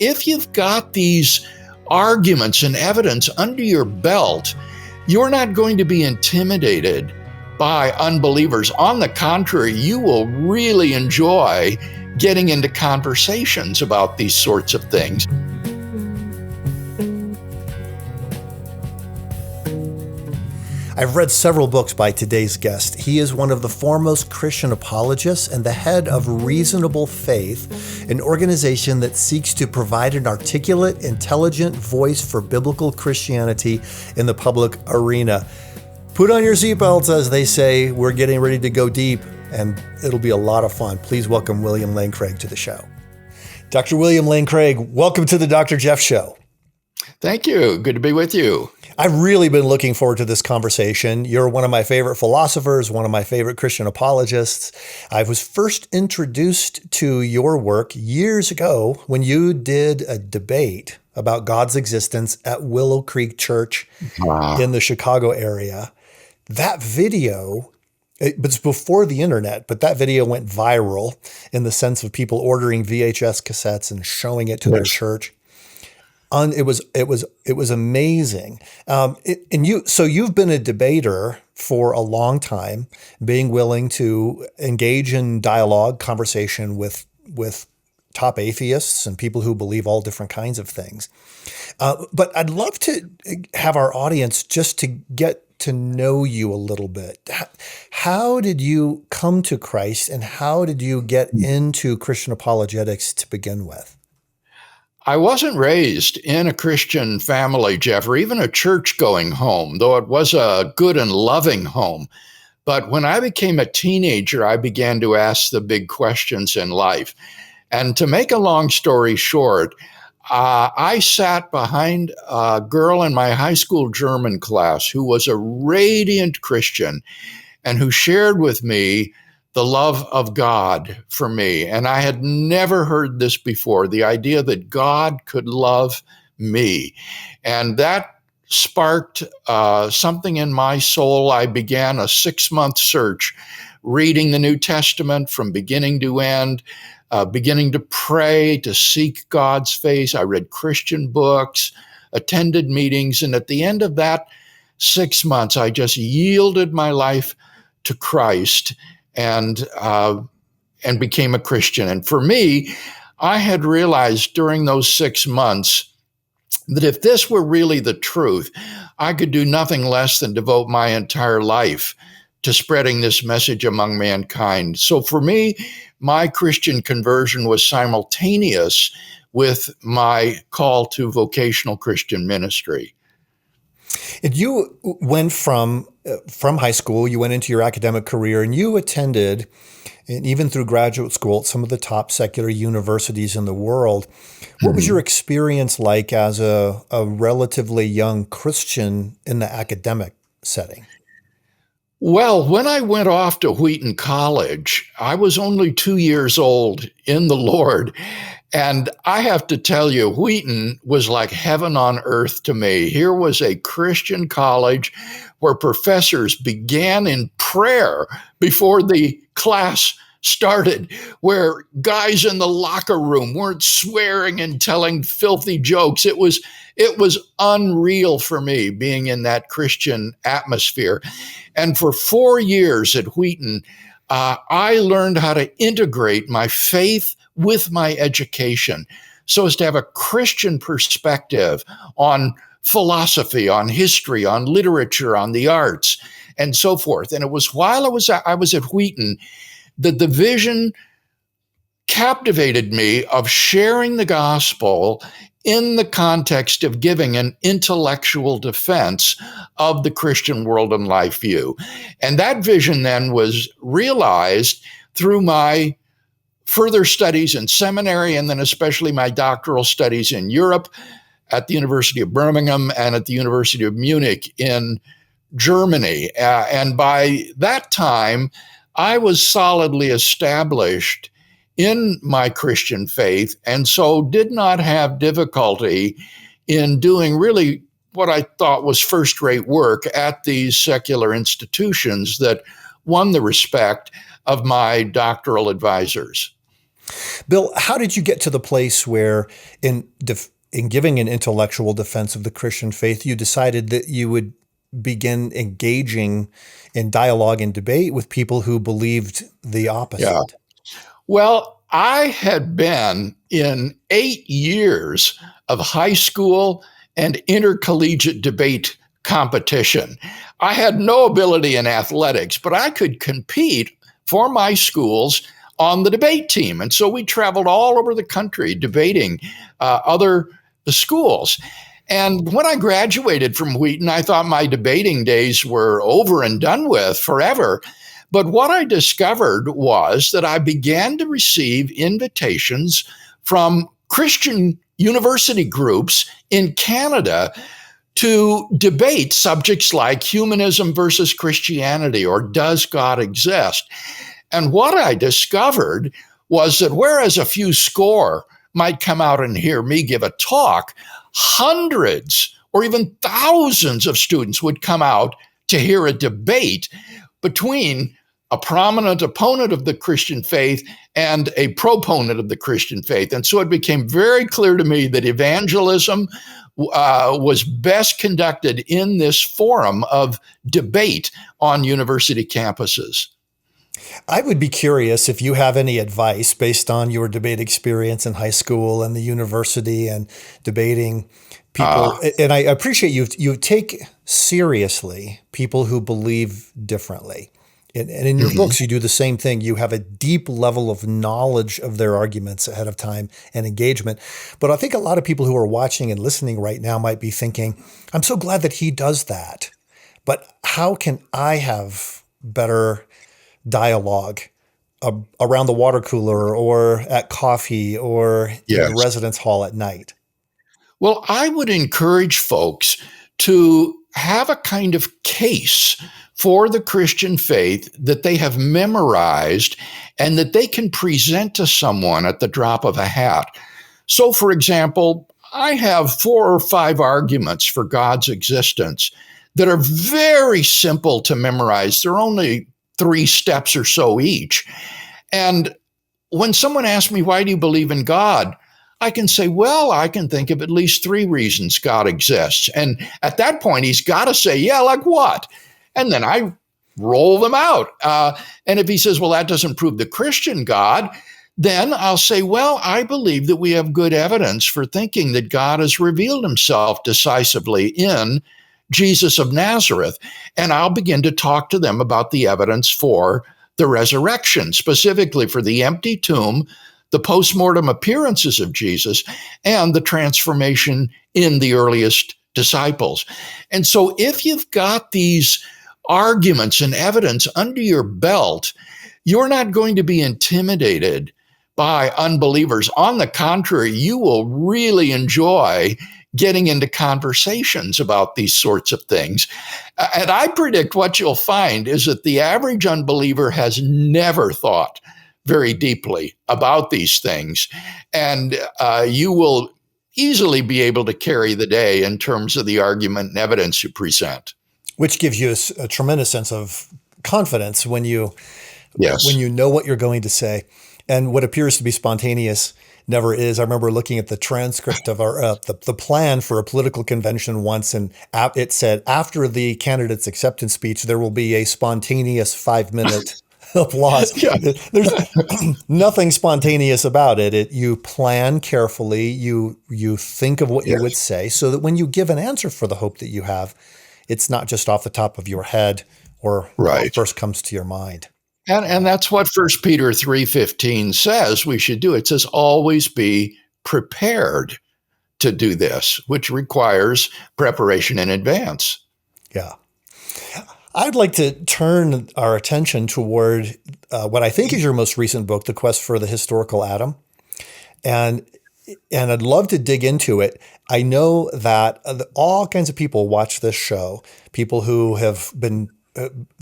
if you've got these arguments and evidence under your belt, you're not going to be intimidated by unbelievers. On the contrary, you will really enjoy getting into conversations about these sorts of things. I've read several books by today's guest. He is one of the foremost Christian apologists and the head of Reasonable Faith, an organization that seeks to provide an articulate, intelligent voice for biblical Christianity in the public arena. Put on your seatbelts, as they say. We're getting ready to go deep, and it'll be a lot of fun. Please welcome William Lane Craig to the show. Dr. William Lane Craig, welcome to the Dr. Jeff Show. Thank you. Good to be with you. I've really been looking forward to this conversation. You're one of my favorite philosophers, one of my favorite Christian apologists. I was first introduced to your work years ago when you did a debate about God's existence at Willow Creek Church in the Chicago area. That video, it's before the internet, but that video went viral in the sense of people ordering VHS cassettes and showing it to their church. It was amazing. So you've been a debater for a long time, being willing to engage in dialogue, conversation with top atheists and people who believe all different kinds of things. But I'd love to have our audience just to get to know you a little bit. How did you come to Christ, and how did you get into Christian apologetics to begin with? I wasn't raised in a Christian family, Jeff, or even a church-going home, though it was a good and loving home. But when I became a teenager, I began to ask the big questions in life. And to make a long story short, I sat behind a girl in my high school German class who was a radiant Christian and who shared with me the love of God for me. And I had never heard this before, the idea that God could love me. And that sparked something in my soul. I began a 6-month search, reading the New Testament from beginning to end, beginning to pray, to seek God's face. I read Christian books, attended meetings, and at the end of that 6 months, I just yielded my life to Christ and became a Christian. And for me, I had realized during those 6 months that if this were really the truth, I could do nothing less than devote my entire life to spreading this message among mankind. So for me, my Christian conversion was simultaneous with my call to vocational Christian ministry. And you went from high school, you went into your academic career, and you attended, and even through graduate school, at some of the top secular universities in the world. What was your experience like as a relatively young Christian in the academic setting? Well, when I went off to Wheaton College, I was only 2 years old in the Lord. And I have to tell you, Wheaton was like heaven on earth to me. Here was a Christian college where professors began in prayer before the class started, where guys in the locker room weren't swearing and telling filthy jokes. It was unreal for me being in that Christian atmosphere. And for 4 years at Wheaton, I learned how to integrate my faith with my education so as to have a Christian perspective on philosophy, on history, on literature, on the arts, and so forth. And it was while I was at Wheaton that the vision captivated me of sharing the gospel in the context of giving an intellectual defense of the Christian world and life view. And that vision then was realized through my further studies in seminary, and then especially my doctoral studies in Europe at the University of Birmingham and at the University of Munich in Germany. And by that time, I was solidly established in my Christian faith, and so did not have difficulty in doing really what I thought was first-rate work at these secular institutions that won the respect of my doctoral advisors. Bill, how did you get to the place where in giving an intellectual defense of the Christian faith, you decided that you would begin engaging in dialogue and debate with people who believed the opposite? Yeah. Well, I had been in 8 years of high school and intercollegiate debate competition. I had no ability in athletics, but I could compete for my schools on the debate team. And so we traveled all over the country debating other schools. And when I graduated from Wheaton, I thought my debating days were over and done with forever. But what I discovered was that I began to receive invitations from Christian university groups in Canada to debate subjects like humanism versus Christianity, or does God exist? And what I discovered was that whereas a few score might come out and hear me give a talk, hundreds or even thousands of students would come out to hear a debate between a prominent opponent of the Christian faith and a proponent of the Christian faith. And so it became very clear to me that evangelism was best conducted in this forum of debate on university campuses. I would be curious if you have any advice based on your debate experience in high school and the university and debating people. And I appreciate you take seriously people who believe differently. And in your books, you do the same thing. You have a deep level of knowledge of their arguments ahead of time and engagement. But I think a lot of people who are watching and listening right now might be thinking, I'm so glad that he does that. But how can I have better dialogue around the water cooler or at coffee or in the residence hall at night? Well, I would encourage folks to have a kind of case for the Christian faith that they have memorized and that they can present to someone at the drop of a hat. So, for example, I have 4 or 5 arguments for God's existence that are very simple to memorize. They're only 3 steps or so each. And when someone asks me, why do you believe in God? I can say, well, I can think of at least 3 reasons God exists. And at that point, he's got to say, yeah, like what? And then I roll them out. And if he says, well, that doesn't prove the Christian God, then I'll say, well, I believe that we have good evidence for thinking that God has revealed himself decisively in Jesus of Nazareth. And I'll begin to talk to them about the evidence for the resurrection, specifically for the empty tomb, the postmortem appearances of Jesus, and the transformation in the earliest disciples. And so if you've got these arguments and evidence under your belt, you're not going to be intimidated by unbelievers. On the contrary, you will really enjoy getting into conversations about these sorts of things. And I predict what you'll find is that the average unbeliever has never thought very deeply about these things. And you will easily be able to carry the day in terms of the argument and evidence you present. Which gives you a tremendous sense of confidence when you know what you're going to say. And what appears to be spontaneous never is. I remember looking at the transcript of our the plan for a political convention once, and it said, after the candidate's acceptance speech, there will be a spontaneous 5-minute applause. Yeah. There's nothing spontaneous about it. You plan carefully. You think of what you would say so that when you give an answer for the hope that you have, it's not just off the top of your head or what first comes to your mind. And that's what 1 Peter 3:15 says we should do. It says, always be prepared to do this, which requires preparation in advance. Yeah. I'd like to turn our attention toward what I think is your most recent book, The Quest for the Historical Atom. And I'd love to dig into it. I know that all kinds of people watch this show, people who have been,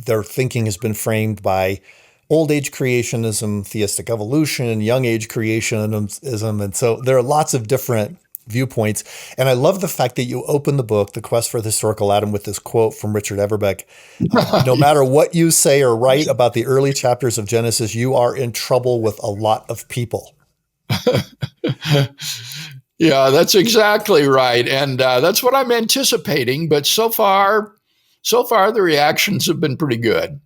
their thinking has been framed by old age creationism, theistic evolution, young age creationism. And so there are lots of different viewpoints. And I love the fact that you open the book, The Quest for the Historical Atom, with this quote from Richard Everbeck. No matter what you say or write about the early chapters of Genesis, you are in trouble with a lot of people. Yeah, that's exactly right. And that's what I'm anticipating. But so far, the reactions have been pretty good.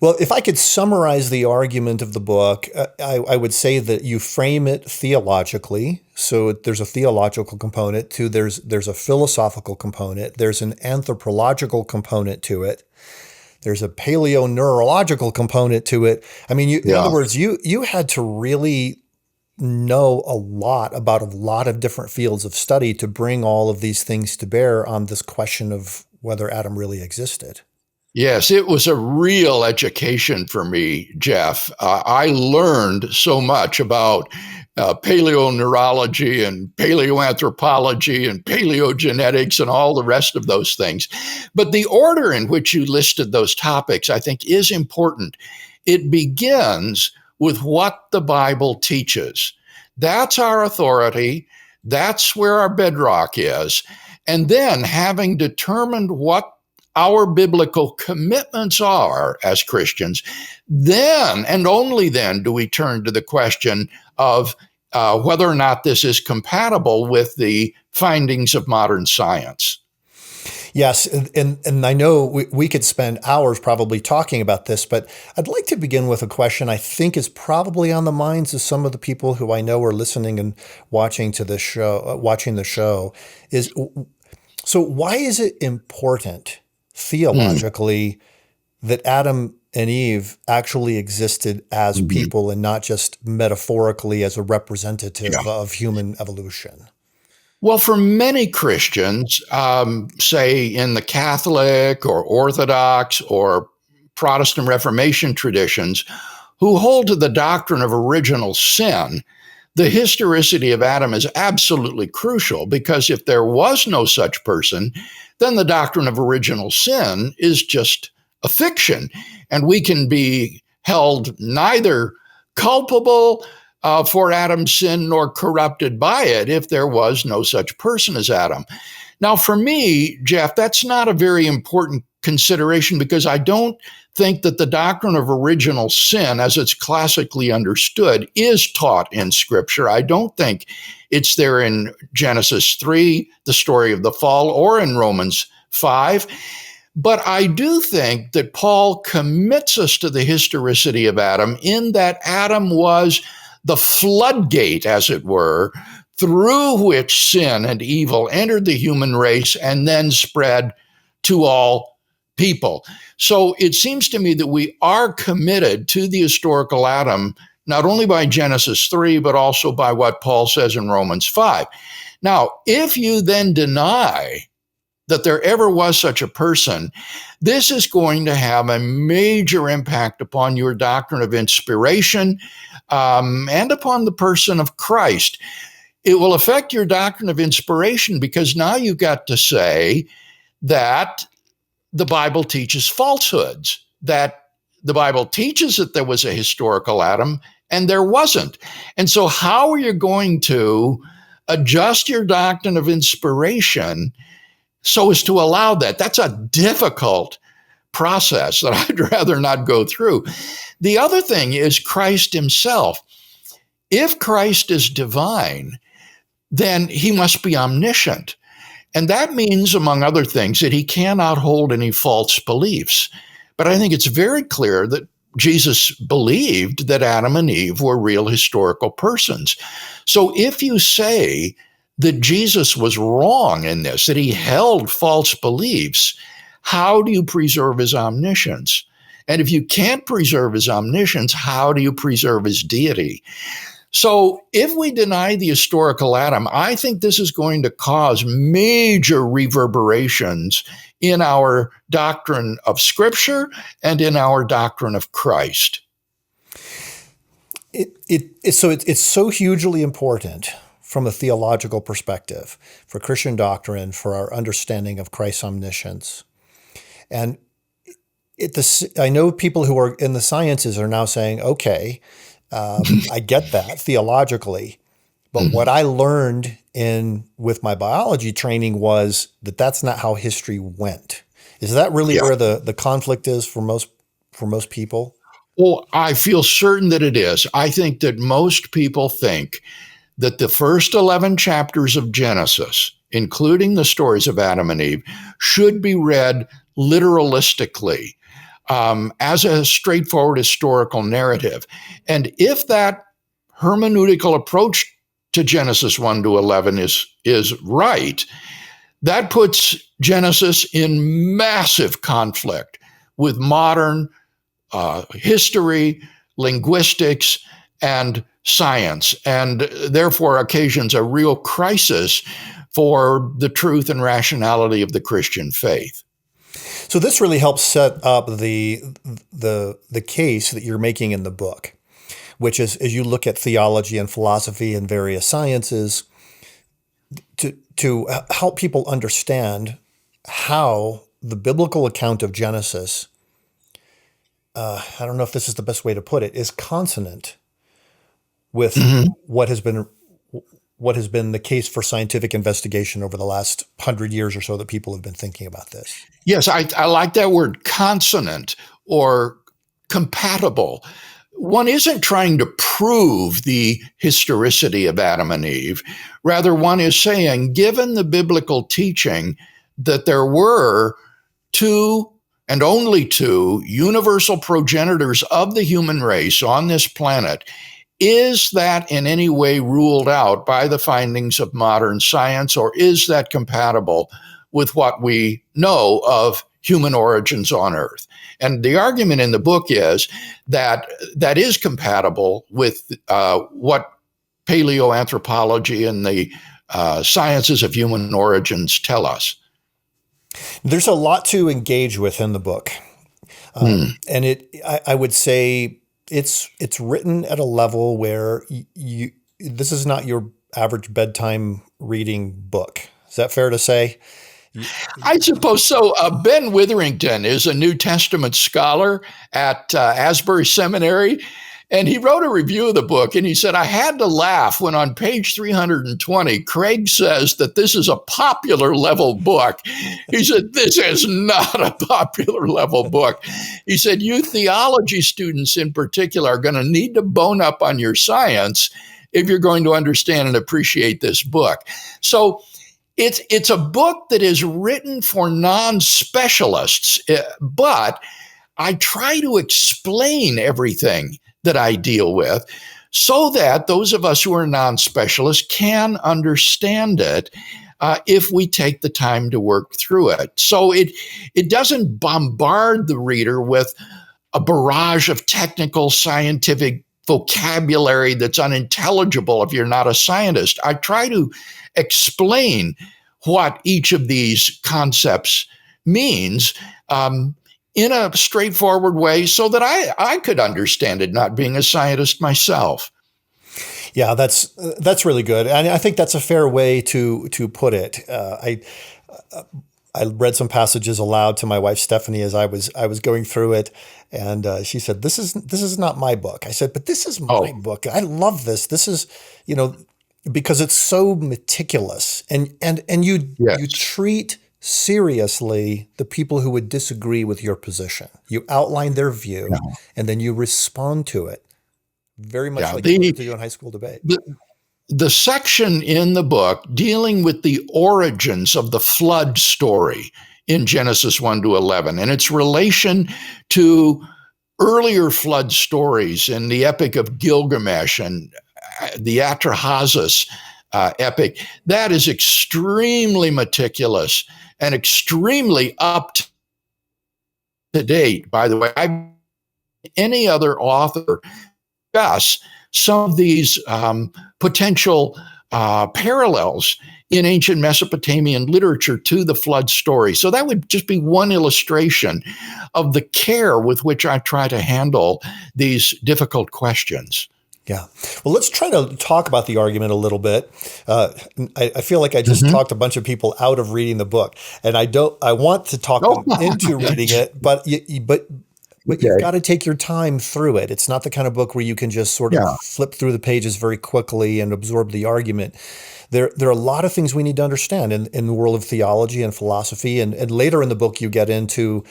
Well, if I could summarize the argument of the book, I would say that you frame it theologically. So there's a theological component to there's a philosophical component, there's an anthropological component to it, there's a paleo-neurological component to it. I mean, in other Yeah. words, you had to really know a lot about a lot of different fields of study to bring all of these things to bear on this question of whether Adam really existed. Yes, it was a real education for me, Jeff. I learned so much about paleoneurology and paleoanthropology and paleogenetics and all the rest of those things. But the order in which you listed those topics, I think, is important. It begins with what the Bible teaches. That's our authority. That's where our bedrock is. And then, having determined what our biblical commitments are as Christians, then and only then do we turn to the question of whether or not this is compatible with the findings of modern science. Yes, and I know we could spend hours probably talking about this, but I'd like to begin with a question I think is probably on the minds of some of the people who I know are listening and watching to this show, watching the show, is so why is it important theologically that Adam and Eve actually existed as people and not just metaphorically as a representative of human evolution? Well, for many Christians, say in the Catholic or Orthodox or Protestant Reformation traditions, who hold to the doctrine of original sin, the historicity of Adam is absolutely crucial, because if there was no such person, then the doctrine of original sin is just a fiction. And we can be held neither culpable for Adam's sin nor corrupted by it if there was no such person as Adam. Now, for me, Jeff, that's not a very important consideration, because I don't think that the doctrine of original sin, as it's classically understood, is taught in Scripture. I don't think it's there in Genesis 3, the story of the fall, or in Romans 5. But I do think that Paul commits us to the historicity of Adam, in that Adam was the floodgate, as it were, through which sin and evil entered the human race and then spread to all people. So it seems to me that we are committed to the historical Adam, not only by Genesis 3, but also by what Paul says in Romans 5. Now, if you then deny that there ever was such a person, this is going to have a major impact upon your doctrine of inspiration and upon the person of Christ. It will affect your doctrine of inspiration, because now you've got to say that the Bible teaches falsehoods, that the Bible teaches that there was a historical Adam and there wasn't. And so how are you going to adjust your doctrine of inspiration so as to allow that? That's a difficult process that I'd rather not go through. The other thing is Christ himself. If Christ is divine, then he must be omniscient. And that means, among other things, that he cannot hold any false beliefs. But I think it's very clear that Jesus believed that Adam and Eve were real historical persons. So if you say that Jesus was wrong in this, that he held false beliefs, how do you preserve his omniscience? And if you can't preserve his omniscience, how do you preserve his deity? So if we deny the historical Adam, I think this is going to cause major reverberations in our doctrine of Scripture and in our doctrine of Christ. It's so hugely important from a theological perspective for Christian doctrine, for our understanding of Christ's omniscience. And I know people who are in the sciences are now saying, okay, I get that theologically, but what I learned with my biology training was that that's not how history went. Is that really where the conflict is for most people? Oh, I feel certain that it is. I think that most people think that the first 11 chapters of Genesis, including the stories of Adam and Eve, should be read literalistically, as a straightforward historical narrative. And if that hermeneutical approach to Genesis 1 to 11 is right, that puts Genesis in massive conflict with modern history, linguistics, and science, and therefore occasions a real crisis for the truth and rationality of the Christian faith. So this really helps set up the case that you're making in the book, which is, as you look at theology and philosophy and various sciences, to help people understand how the biblical account of Genesis, I don't know if this is the best way to put it, is consonant with what has been the case for scientific investigation over the last 100 years or so that people have been thinking about this. Yes, I like that word, consonant or compatible. One isn't trying to prove the historicity of Adam and Eve. Rather, one is saying, given the biblical teaching that there were two and only two universal progenitors of the human race on this planet, is that in any way ruled out by the findings of modern science, or is that compatible with what we know of human origins on Earth? And the argument in the book is that that is compatible with what paleoanthropology and the sciences of human origins tell us. There's a lot to engage with in the book. And I would say it's written at a level where this is not your average bedtime reading book. Is that fair to say? I suppose so. Ben Witherington is a New Testament scholar at Asbury Seminary, and he wrote a review of the book, and he said, I had to laugh when on page 320, Craig says that this is a popular level book. He said, this is not a popular level book. He said, you theology students in particular are going to need to bone up on your science if you're going to understand and appreciate this book. So it's a book that is written for non-specialists, but I try to explain everything that I deal with so that those of us who are non-specialists can understand it if we take the time to work through it. So it doesn't bombard the reader with a barrage of technical scientific vocabulary that's unintelligible if you're not a scientist. I try to explain what each of these concepts means in a straightforward way so that I could understand it, not being a scientist myself. Yeah, that's really good. And I think that's a fair way to put it. I read some passages aloud to my wife, Stephanie, as I was going through it. And she said, this is not my book. I said, but this is my book. I love this. This is, because it's so meticulous and you treat seriously the people who would disagree with your position. You outline their view and then you respond to it. Very much like you do in high school debate. The section in the book dealing with the origins of the flood story in Genesis 1 to 11 and its relation to earlier flood stories in the Epic of Gilgamesh and the Atrahasis epic, that is extremely meticulous and extremely up to date. By the way, any other author discuss some of these potential parallels in ancient Mesopotamian literature to the flood story. So that would just be one illustration of the care with which I try to handle these difficult questions. Yeah. Well, let's try to talk about the argument a little bit. I feel like I just talked a bunch of people out of reading the book, and I want to talk them into reading it, but you've got to take your time through it. It's not the kind of book where you can just sort of flip through the pages very quickly and absorb the argument. There are a lot of things we need to understand in the world of theology and philosophy, and later in the book you get into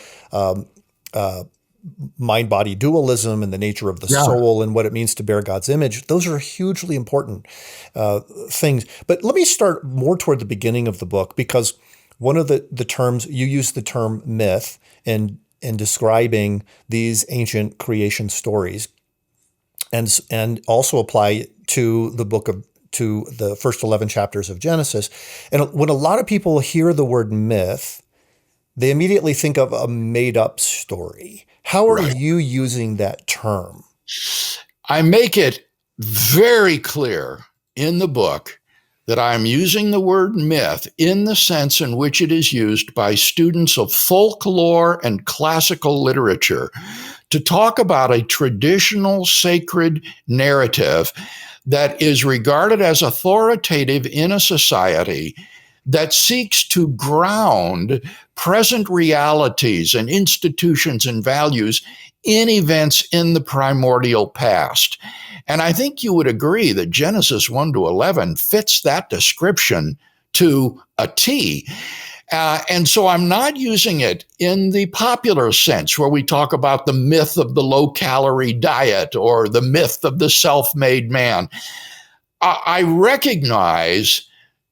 mind-body dualism and the nature of the Yeah. soul and what it means to bear God's image. Those are hugely important things. But let me start more toward the beginning of the book, because one of the terms, you use the term myth in describing these ancient creation stories, and also apply to the first 11 chapters of Genesis. And when a lot of people hear the word myth, they immediately think of a made-up story. How are you using that term? I make it very clear in the book that I'm using the word myth in the sense in which it is used by students of folklore and classical literature to talk about a traditional sacred narrative that is regarded as authoritative in a society that seeks to ground present realities and institutions and values in events in the primordial past. And I think you would agree that Genesis 1 to 11 fits that description to a T. And so I'm not using it in the popular sense where we talk about the myth of the low-calorie diet or the myth of the self-made man. I recognize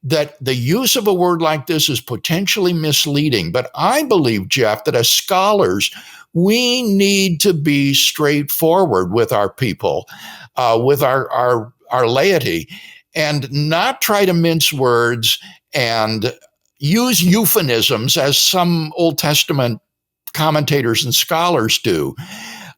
that the use of a word like this is potentially misleading, but I believe, Jeff, that as scholars, we need to be straightforward with our people, with our laity, and not try to mince words and use euphemisms as some Old Testament commentators and scholars do.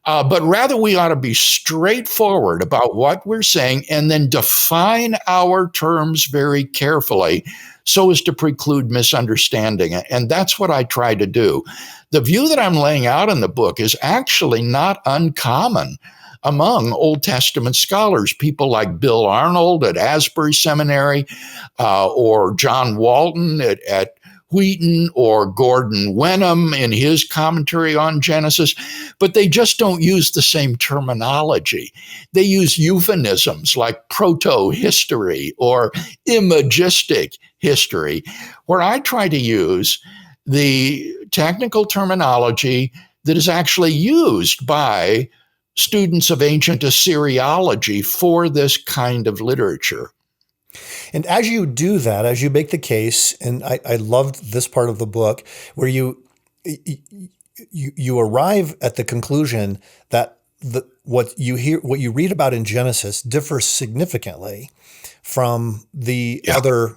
But rather, we ought to be straightforward about what we're saying and then define our terms very carefully so as to preclude misunderstanding. And that's what I try to do. The view that I'm laying out in the book is actually not uncommon among Old Testament scholars, people like Bill Arnold at Asbury Seminary, or John Walton at Wheaton, or Gordon Wenham in his commentary on Genesis, but they just don't use the same terminology. They use euphemisms like proto-history or imagistic history, where I try to use the technical terminology that is actually used by students of ancient Assyriology for this kind of literature. And as you do that, as you make the case, and I loved this part of the book where you arrive at the conclusion that what you read about in Genesis differs significantly from the other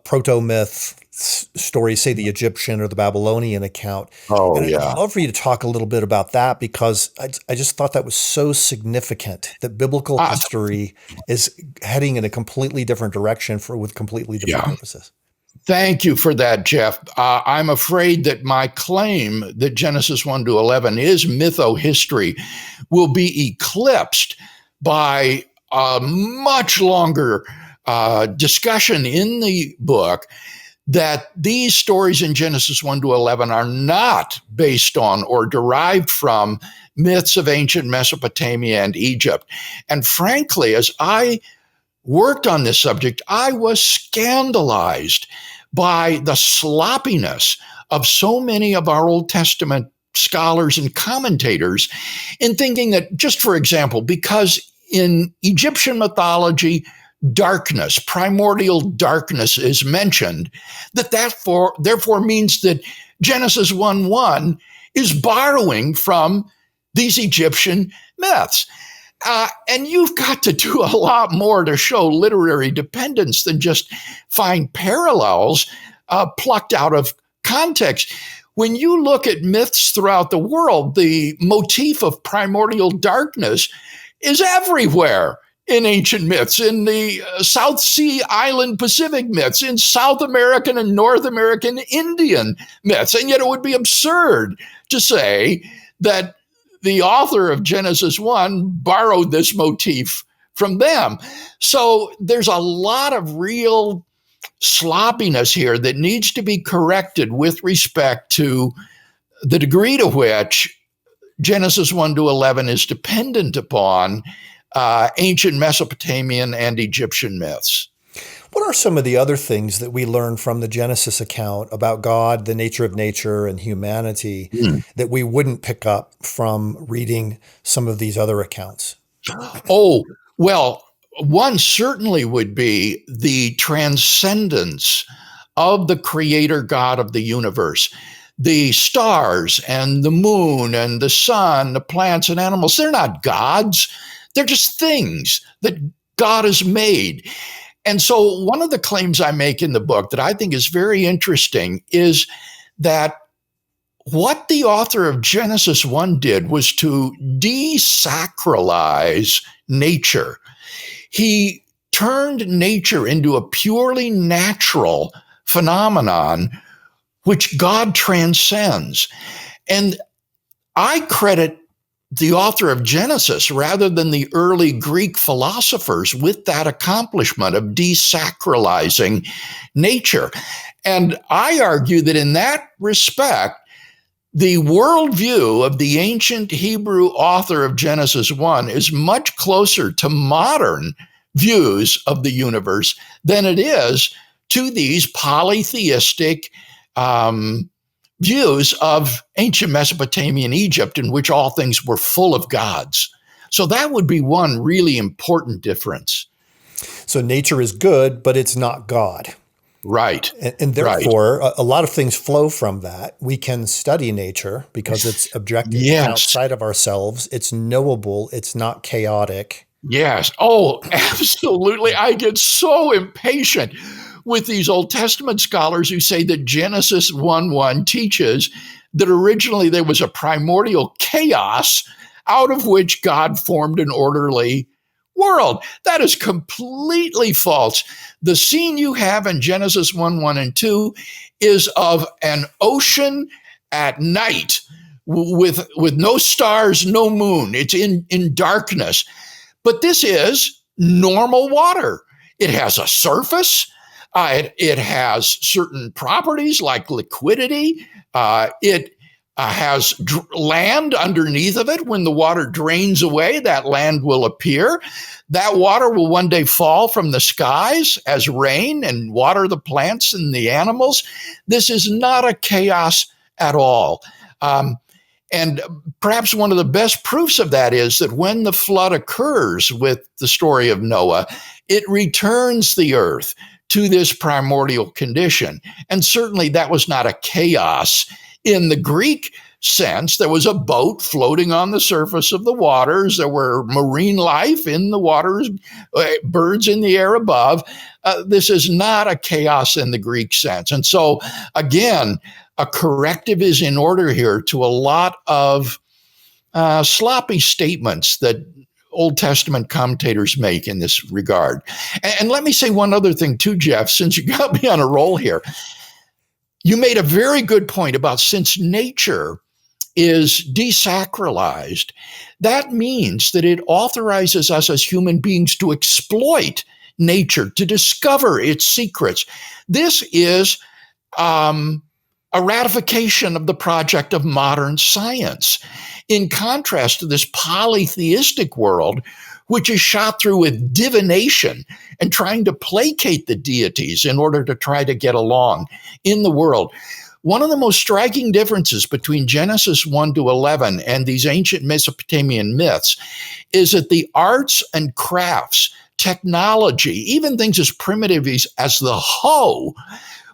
proto-myth stories, say the Egyptian or the Babylonian account. I'd love for you to talk a little bit about that, because I just thought that was so significant that biblical history is heading in a completely different direction with completely different purposes. Thank you for that, Jeff. I'm afraid that my claim that Genesis 1 to 11 is mytho-history will be eclipsed by a much longer discussion in the book that these stories in Genesis 1 to 11 are not based on or derived from myths of ancient Mesopotamia and Egypt. And frankly, as I worked on this subject, I was scandalized by the sloppiness of so many of our Old Testament scholars and commentators in thinking that, just for example, because in Egyptian mythology, darkness, primordial darkness is mentioned, that therefore means that Genesis 1:1 is borrowing from these Egyptian myths. And you've got to do a lot more to show literary dependence than just find parallels plucked out of context. When you look at myths throughout the world, the motif of primordial darkness is everywhere in ancient myths, in the South Sea Island Pacific myths, in South American and North American Indian myths. And yet it would be absurd to say that the author of Genesis 1 borrowed this motif from them. So there's a lot of real sloppiness here that needs to be corrected with respect to the degree to which Genesis 1 to 11 is dependent upon ancient Mesopotamian and Egyptian myths. What are some of the other things that we learn from the Genesis account about God, the nature of nature, and humanity that we wouldn't pick up from reading some of these other accounts? Oh, well, one certainly would be the transcendence of the creator God of the universe. The stars and the moon and the sun, the plants and animals, they're not gods. They're just things that God has made. And so, one of the claims I make in the book that I think is very interesting is that what the author of Genesis 1 did was to desacralize nature. He turned nature into a purely natural phenomenon which God transcends. And I credit the author of Genesis rather than the early Greek philosophers with that accomplishment of desacralizing nature. And I argue that in that respect, the worldview of the ancient Hebrew author of Genesis 1 is much closer to modern views of the universe than it is to these polytheistic views of ancient Mesopotamian Egypt, in which all things were full of gods. So that would be one really important difference. So nature is good, but it's not God. Right. And therefore, a lot of things flow from that. We can study nature because it's objective, Yes. outside of ourselves. It's knowable. It's not chaotic. Yes. Oh, absolutely. I get so impatient with these Old Testament scholars who say that Genesis 1:1 teaches that originally there was a primordial chaos out of which God formed an orderly world. That is completely false. The scene you have in Genesis 1:1 and 2 is of an ocean at night with no stars, no moon. It's in darkness. But this is normal water. It has a surface. It has certain properties like liquidity. It has land underneath of it. When the water drains away, that land will appear. That water will one day fall from the skies as rain and water the plants and the animals. This is not a chaos at all. And perhaps one of the best proofs of that is that when the flood occurs with the story of Noah, it returns the earth to this primordial condition. And certainly that was not a chaos in the Greek sense. There was a boat floating on the surface of the waters. There were marine life in the waters, birds in the air above. This is not a chaos in the Greek sense. And so, again, a corrective is in order here to a lot of sloppy statements that Old Testament commentators make in this regard. And let me say one other thing too, Jeff, since you got me on a roll here. You made a very good point about since nature is desacralized, that means that it authorizes us as human beings to exploit nature, to discover its secrets. This is a ratification of the project of modern science, in contrast to this polytheistic world, which is shot through with divination and trying to placate the deities in order to try to get along in the world. One of the most striking differences between Genesis 1 to 11 and these ancient Mesopotamian myths is that the arts and crafts, technology, even things as primitive as the hoe,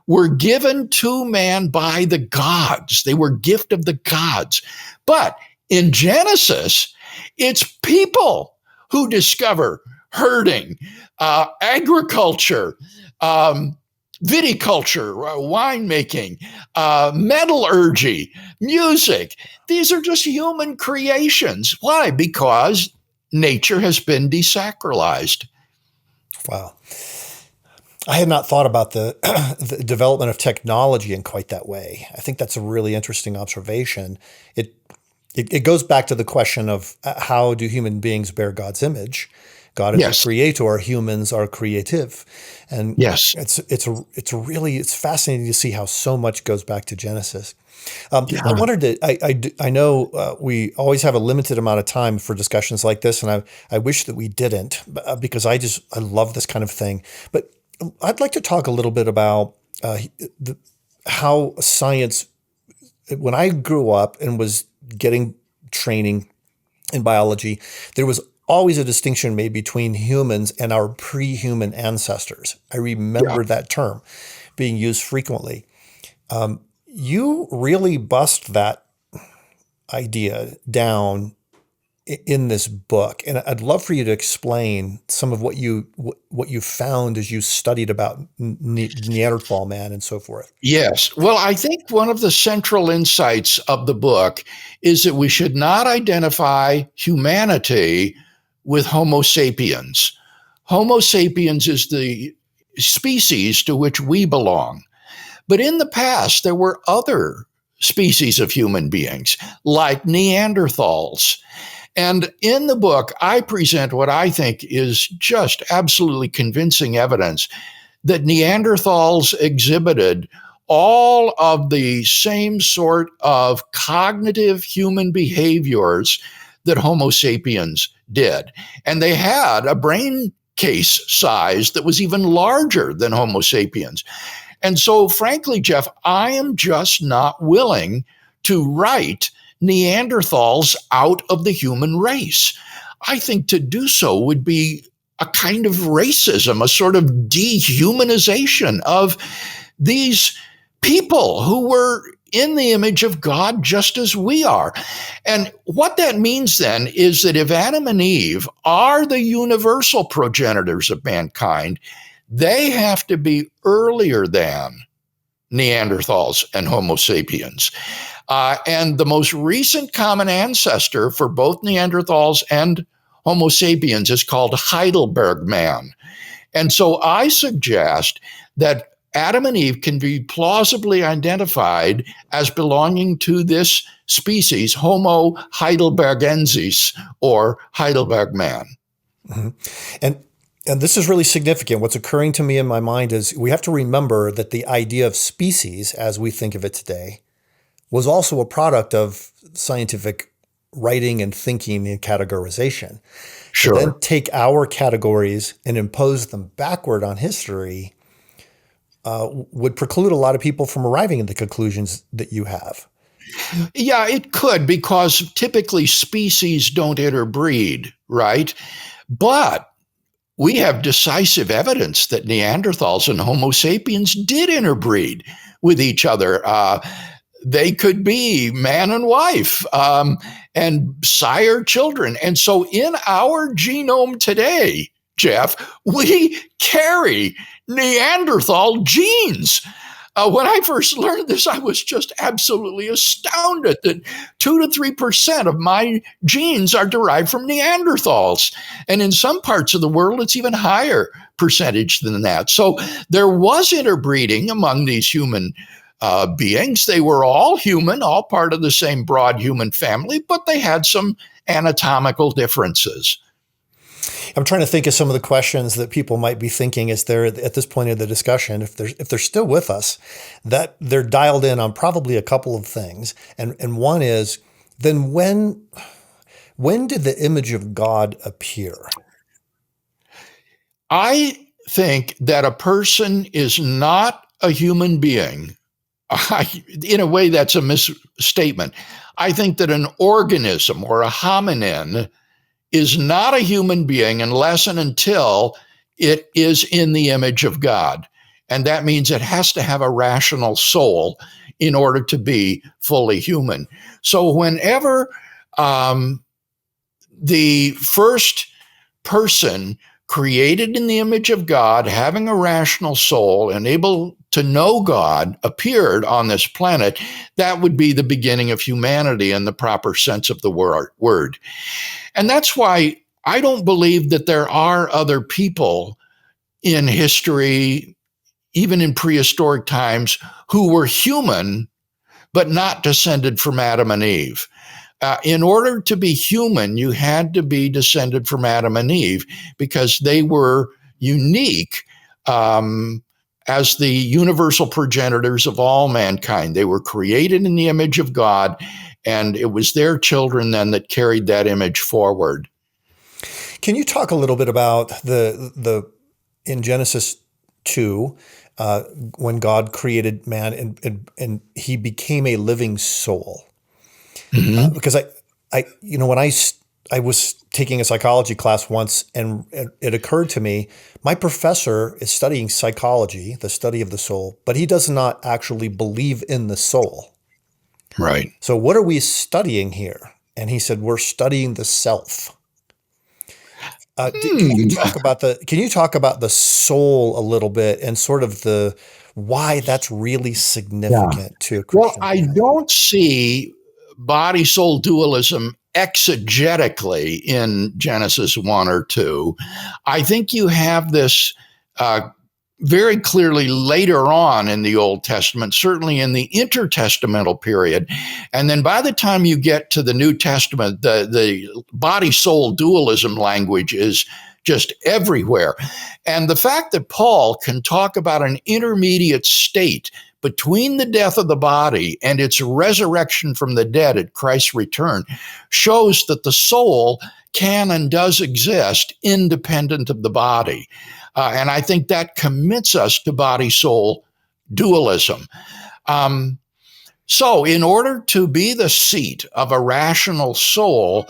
were given to man by the gods. They were gift of the gods. But in Genesis, it's people who discover herding, agriculture, viticulture, winemaking, metallurgy, music. These are just human creations. Why? Because nature has been desacralized. Wow. I had not thought about the, the development of technology in quite that way. I think that's a really interesting observation. It goes back to the question of how do human beings bear God's image? God is a creator, humans are creative. And yes, it's fascinating to see how so much goes back to Genesis. I wondered that I know we always have a limited amount of time for discussions like this, and I wish that we didn't, because I love this kind of thing. But I'd like to talk a little bit about how science, when I grew up and was getting training in biology, there was always a distinction made between humans and our pre-human ancestors. I Yeah. remember that term being used frequently. You really bust that idea down in this book, and I'd love for you to explain some of what you found as you studied about Neanderthal man and so forth. Yes. Well, I think one of the central insights of the book is that we should not identify humanity with Homo sapiens. Homo sapiens is the species to which we belong. But in the past, there were other species of human beings, like Neanderthals. And in the book, I present what I think is just absolutely convincing evidence that Neanderthals exhibited all of the same sort of cognitive human behaviors that Homo sapiens did. And they had a brain case size that was even larger than Homo sapiens. And so, frankly, Jeff, I am just not willing to write Neanderthals out of the human race. I think to do so would be a kind of racism, a sort of dehumanization of these people who were in the image of God just as we are. And what that means then is that if Adam and Eve are the universal progenitors of mankind, they have to be earlier than Neanderthals and Homo sapiens. And the most recent common ancestor for both Neanderthals and Homo sapiens is called Heidelberg man. And so I suggest that Adam and Eve can be plausibly identified as belonging to this species, Homo heidelbergensis, or Heidelberg man. Mm-hmm. And this is really significant. What's occurring to me in my mind is we have to remember that the idea of species, as we think of it today, was also a product of scientific writing and thinking and categorization. To Sure. then take our categories and impose them backward on history would preclude a lot of people from arriving at the conclusions that you have. Yeah, it could, because typically species don't interbreed, right? But we have decisive evidence that Neanderthals and Homo sapiens did interbreed with each other. They could be man and wife and sire children. And so in our genome today, Jeff, we carry Neanderthal genes. When I first learned this, I was just absolutely astounded that 2 to 3% of my genes are derived from Neanderthals. And in some parts of the world, it's even higher percentage than that. So there was interbreeding among these human beings. They were all human, all part of the same broad human family, but they had some anatomical differences. I'm trying to think of some of the questions that people might be thinking as they're at this point of the discussion, if they're still with us, that they're dialed in on probably a couple of things. And one is, then when did the image of God appear? I think that a person is not a human being. In a way, that's a misstatement. I think that an organism or a hominin is not a human being unless and until it is in the image of God. And that means it has to have a rational soul in order to be fully human. So whenever the first person created in the image of God, having a rational soul and able to know God, appeared on this planet, that would be the beginning of humanity in the proper sense of the word. And that's why I don't believe that there are other people in history, even in prehistoric times, who were human, but not descended from Adam and Eve. In order to be human, you had to be descended from Adam and Eve because they were unique as the universal progenitors of all mankind. They were created in the image of God, and it was their children then that carried that image forward. Can you talk a little bit about the in Genesis 2, when God created man and he became a living soul. Mhm. Because when I was taking a psychology class once, and it occurred to me, my professor is studying psychology, the study of the soul, but he does not actually believe in the soul. Right. So what are we studying here? And he said, we're studying the self. Can you talk about the soul a little bit, and sort of why that's really Yeah. significant to Well, Christian I theology? don't see body-soul dualism exegetically in Genesis 1 or 2. I think you have this very clearly later on in the Old Testament, certainly in the intertestamental period. And then by the time you get to the New Testament, the body-soul dualism language is just everywhere. And the fact that Paul can talk about an intermediate state between the death of the body and its resurrection from the dead at Christ's return shows that the soul can and does exist independent of the body. And I think that commits us to body-soul dualism. So in order to be the seat of a rational soul,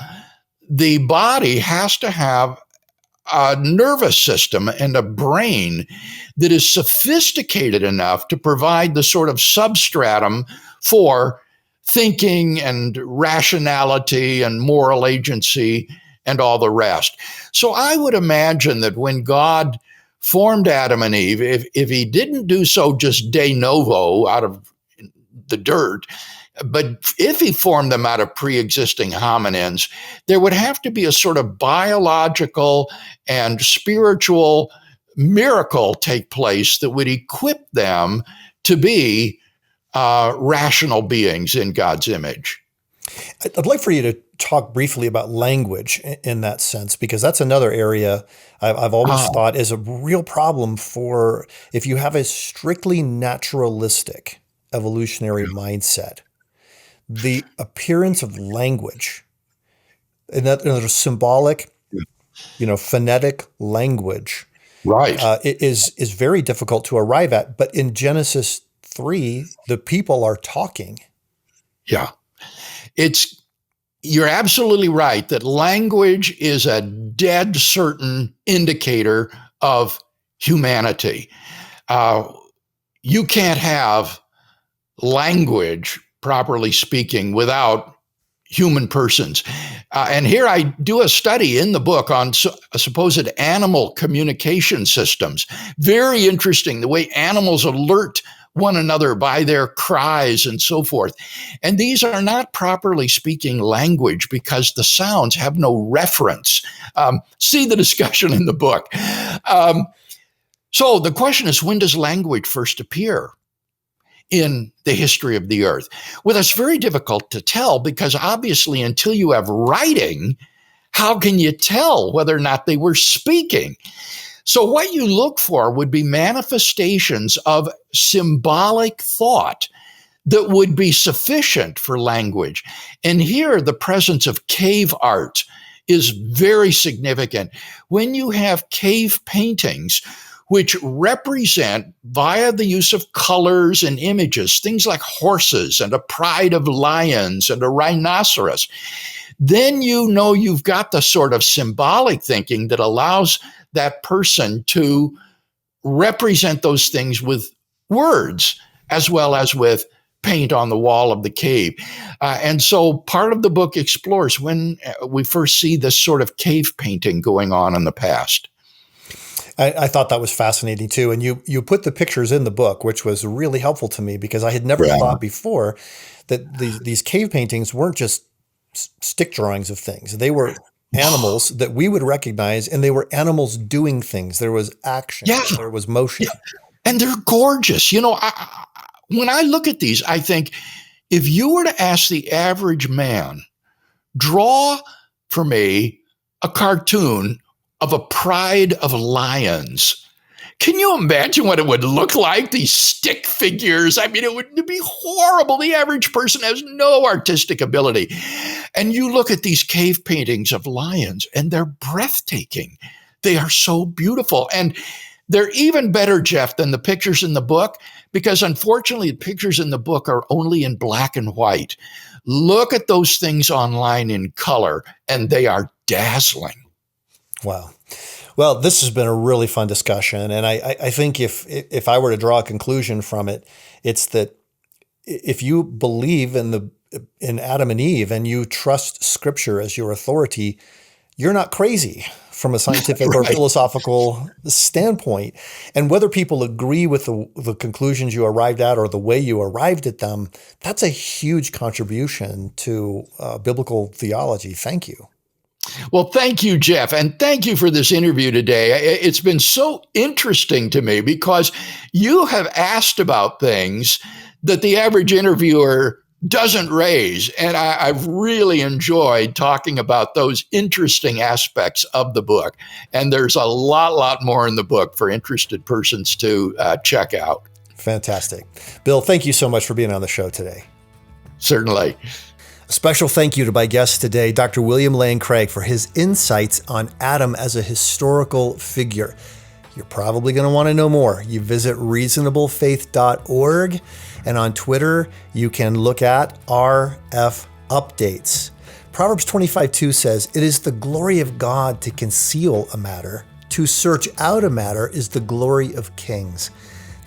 the body has to have a nervous system and a brain that is sophisticated enough to provide the sort of substratum for thinking and rationality and moral agency and all the rest. So I would imagine that when God formed Adam and Eve, if he didn't do so just de novo out of the dirt, but if he formed them out of pre-existing hominins, there would have to be a sort of biological and spiritual miracle take place that would equip them to be rational beings in God's image. I'd like for you to talk briefly about language in that sense, because that's another area I've always thought is a real problem for if you have a strictly naturalistic evolutionary mindset. The appearance of language, and that symbolic, phonetic language, Right. is very difficult to arrive at. But in Genesis 3, the people are talking. Yeah. You're absolutely right that language is a dead certain indicator of humanity. You can't have language, properly speaking, without human persons. And here I do a study in the book on supposed animal communication systems. Very interesting, the way animals alert one another by their cries and so forth. And these are not properly speaking language because the sounds have no reference. See the discussion in the book. So the question is, when does language first appear in the history of the earth? Well, that's very difficult to tell because obviously until you have writing, how can you tell whether or not they were speaking? So what you look for would be manifestations of symbolic thought that would be sufficient for language. And here the presence of cave art is very significant. When you have cave paintings, which represent, via the use of colors and images, things like horses and a pride of lions and a rhinoceros, then you know you've got the sort of symbolic thinking that allows that person to represent those things with words as well as with paint on the wall of the cave. And so part of the book explores when we first see this sort of cave painting going on in the past. I thought that was fascinating too. And you put the pictures in the book, which was really helpful to me because I had never thought before that these cave paintings weren't just stick drawings of things. They were animals that we would recognize, and they were animals doing things. There was action, there was motion. Yeah. And they're gorgeous. When I look at these, I think if you were to ask the average man, draw for me a cartoon of a pride of lions, can you imagine what it would look like? These stick figures. I mean, it would be horrible. The average person has no artistic ability. And you look at these cave paintings of lions, and they're breathtaking. They are so beautiful. And They're even better, Jeff, than the pictures in the book, because unfortunately, the pictures in the book are only in black and white. Look at those things online in color, and they are dazzling. Wow. Well, this has been a really fun discussion. And I think if I were to draw a conclusion from it, it's that if you believe in Adam and Eve and you trust Scripture as your authority, you're not crazy from a scientific or philosophical standpoint. And whether people agree with the conclusions you arrived at or the way you arrived at them, that's a huge contribution to biblical theology. Thank you. Well, thank you, Jeff. And thank you for this interview today. It's been so interesting to me because you have asked about things that the average interviewer doesn't raise. And I've really enjoyed talking about those interesting aspects of the book. And there's a lot more in the book for interested persons to check out. Fantastic. Bill, thank you so much for being on the show today. Certainly. A special thank you to my guest today, Dr. William Lane Craig, for his insights on Adam as a historical figure. You're probably going to want to know more. You visit reasonablefaith.org, and on Twitter, you can look at RF Updates. Proverbs 25:2 says, "It is the glory of God to conceal a matter. To search out a matter is the glory of kings."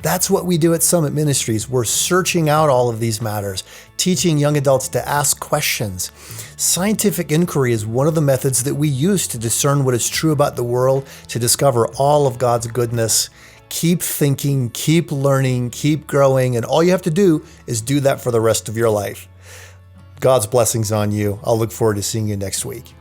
That's what we do at Summit Ministries. We're searching out all of these matters, teaching young adults to ask questions. Scientific inquiry is one of the methods that we use to discern what is true about the world, to discover all of God's goodness. Keep thinking, keep learning, keep growing, and all you have to do is do that for the rest of your life. God's blessings on you. I'll look forward to seeing you next week.